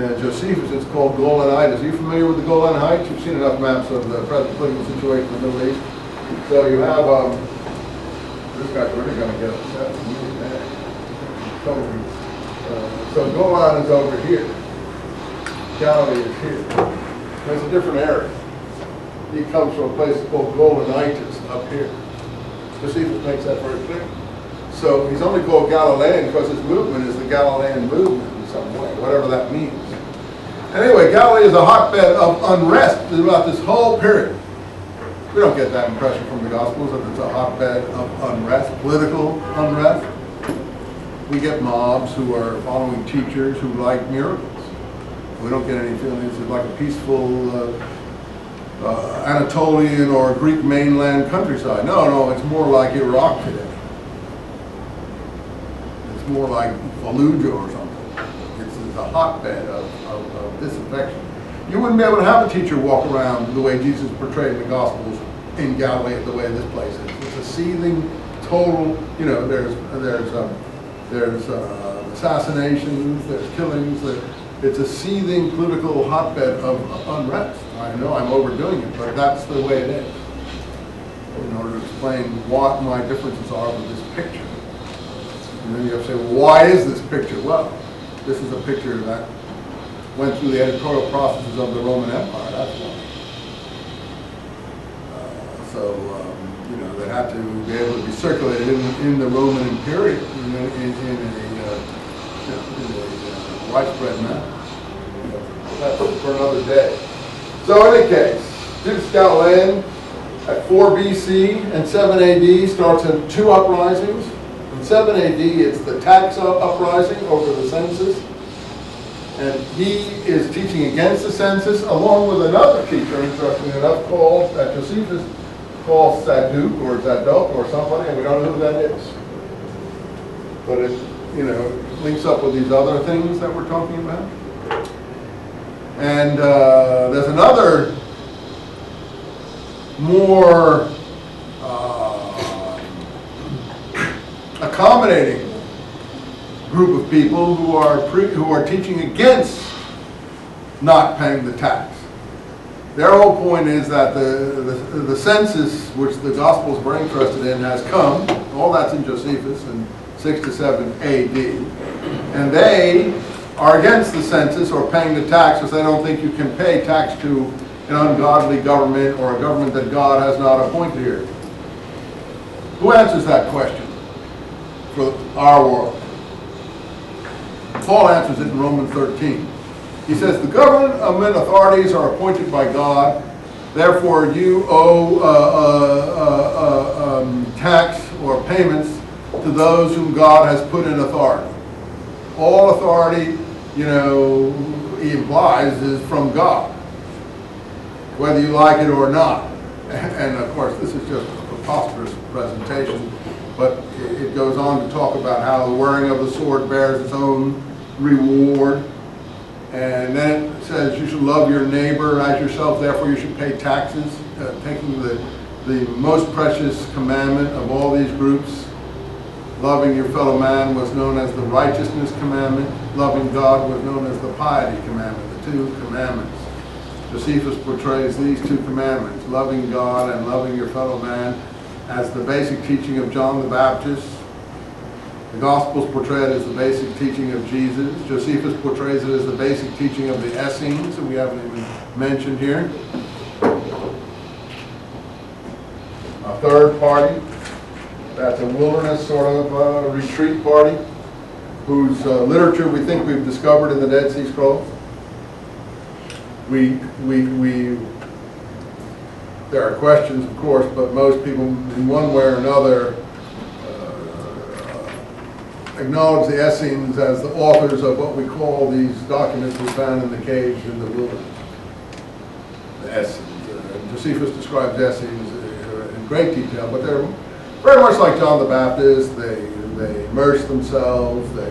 in Josephus, it's called Golanitis. Are you familiar with the Golan Heights? You've seen enough maps of the present political situation in the Middle East. So you have, this guy's really going to get upset. So Golan is over here. Galilee is here. There's a different area. He comes from a place called Golanitis up here. Josephus makes that very clear. So he's only called Galilean because his movement is the Galilean movement in some way, whatever that means. Anyway, Galilee is a hotbed of unrest throughout this whole period. We don't get that impression from the Gospels that it's a hotbed of unrest, political unrest. We get mobs who are following teachers who like miracles. We don't get any feelings of like a peaceful Anatolian or Greek mainland countryside. No, it's more like Iraq today. It's more like Fallujah or something. It's a hotbed of disaffection. You wouldn't be able to have a teacher walk around the way Jesus portrayed in the Gospels in Galilee the way this place is. It's a seething, total, you know, there's assassinations, there's killings, it's a seething political hotbed of unrest. I know I'm overdoing it, but that's the way it is. In order to explain what my differences are with this picture. And then you have to say, well, why is this picture? Well, this is a picture that went through the editorial processes of the Roman Empire, that's why. You know, they had to be able to be circulated in the Roman Imperium in a widespread manner. That's for another day. So in any case, Judas Galilean at 4 BC and 7 AD starts in two uprisings. In 7 AD, it's the tax uprising over the census. And he is teaching against the census, along with another teacher, interestingly enough, called, that Josephus calls Zadok or Zadok or somebody, and we don't know who that is. But it, you know, links up with these other things that we're talking about. And there's another more accommodating group of people who are teaching against not paying the tax. Their whole point is that the census, which the Gospels were interested in, has come. All that's in Josephus in 6 to 7 AD. And they are against the census or paying the tax because they don't think you can pay tax to an ungodly government or a government that God has not appointed here. Who answers that question for our world? Paul answers it in Romans 13. He says, the government authorities are appointed by God, therefore you owe tax or payments to those whom God has put in authority. All authority, you know, he implies is from God, whether you like it or not. And of course, this is just a preposterous presentation, but it goes on to talk about how the wearing of the sword bears its own reward. And then it says you should love your neighbor as yourself, therefore you should pay taxes, taking the most precious commandment of all these groups. Loving your fellow man was known as the righteousness commandment. Loving God was known as the piety commandment, the two commandments. Josephus portrays these two commandments, loving God and loving your fellow man, as the basic teaching of John the Baptist. The Gospels portray it as the basic teaching of Jesus. Josephus portrays it as the basic teaching of the Essenes, that we haven't even mentioned here. A third party, that's a wilderness sort of retreat party, whose literature we think we've discovered in the Dead Sea Scrolls. There are questions, of course, but most people, in one way or another, acknowledge the Essenes as the authors of what we call these documents we found in the caves in the wilderness. The Essenes. Josephus describes Essenes in great detail, but they're very much like John the Baptist. They immerse themselves, they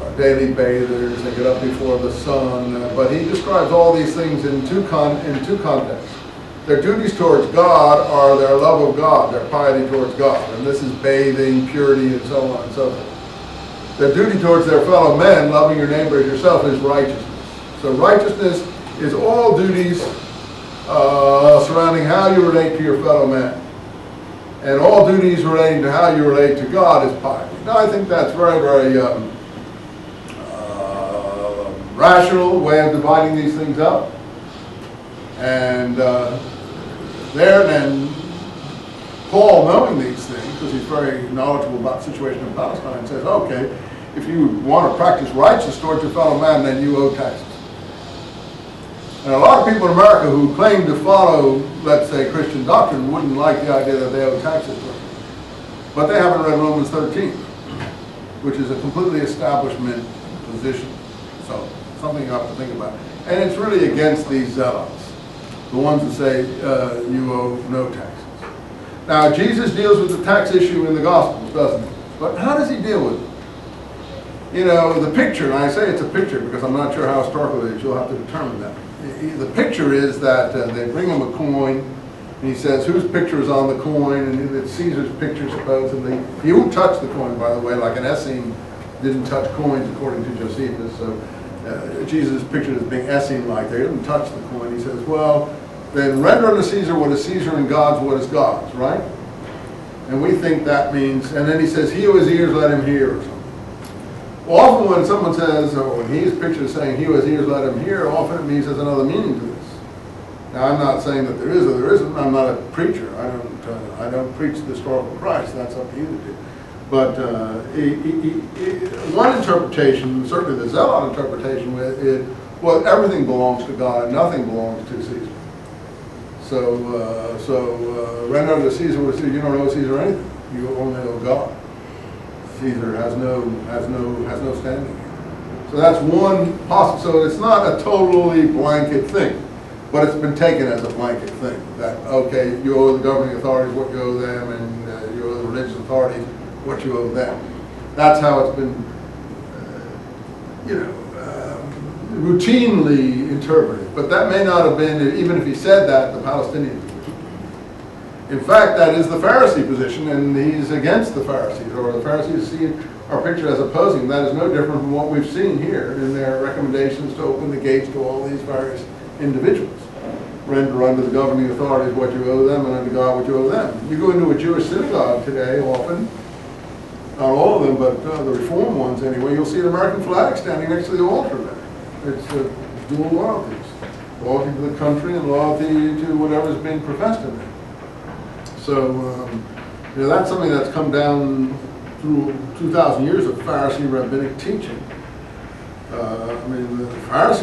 are daily bathers, they get up before the sun, but he describes all these things in two contexts. Their duties towards God are their love of God, their piety towards God, and this is bathing, purity, and so on and so forth. Their duty towards their fellow men, loving your neighbor as yourself, is righteousness. So righteousness is all duties surrounding how you relate to your fellow man. And all duties relating to how you relate to God is piety. Now, I think that's very, very rational way of dividing these things up. And there then, Paul, knowing these things, because he's very knowledgeable about the situation in Palestine, says, okay, if you want to practice righteousness towards your fellow man, then you owe taxes. And a lot of people in America who claim to follow, let's say, Christian doctrine wouldn't like the idea that they owe taxes. But they haven't read Romans 13, which is a completely establishment position. So, something you have to think about. And it's really against these zealots, the ones that say you owe no taxes. Now, Jesus deals with the tax issue in the Gospels, doesn't he? But how does he deal with it? You know, the picture, and I say it's a picture because I'm not sure how historical it is, you'll have to determine that. The picture is that they bring him a coin, and he says, whose picture is on the coin? And it's Caesar's picture, supposedly. He won't touch the coin, by the way, like an Essene didn't touch coins, according to Josephus. So Jesus' picture is being Essene-like. They didn't touch the coin. He says, well, then render unto Caesar what is Caesar, and God's what is God's, right? And we think that means, and then he says, he who has ears, let him hear, or something. Well, often when someone says, or when he's pictured as saying, he who has ears, let him hear, often it means there's another meaning to this. Now, I'm not saying that there is or there isn't. I'm not a preacher. I don't preach the historical Christ. That's up to you to do. But one interpretation, certainly the Zealot interpretation, is, well, everything belongs to God and nothing belongs to Caesar. So render unto Caesar what is Caesar. You don't owe Caesar anything. You only owe God. Caesar has no standing. So that's one possible. So it's not a totally blanket thing, but it's been taken as a blanket thing. That okay, you owe the governing authorities what you owe them, and you owe the religious authorities what you owe them. That's how it's been, routinely interpreted. But that may not have been, even if he said that, the Palestinian position. In fact, that is the Pharisee position, and he's against the Pharisees, or the Pharisees see our picture as opposing. That is no different from what we've seen here in their recommendations to open the gates to all these various individuals. Render unto the governing authorities what you owe them, and unto God what you owe them. You go into a Jewish synagogue today, often, not all of them, but the Reform ones anyway, you'll see an American flag standing next to the altar there. It's dual loyalties. Loyalty to the country and loyalty to whatever's being professed in there. So, that's something that's come down through 2,000 years of Pharisee rabbinic teaching. The Pharisees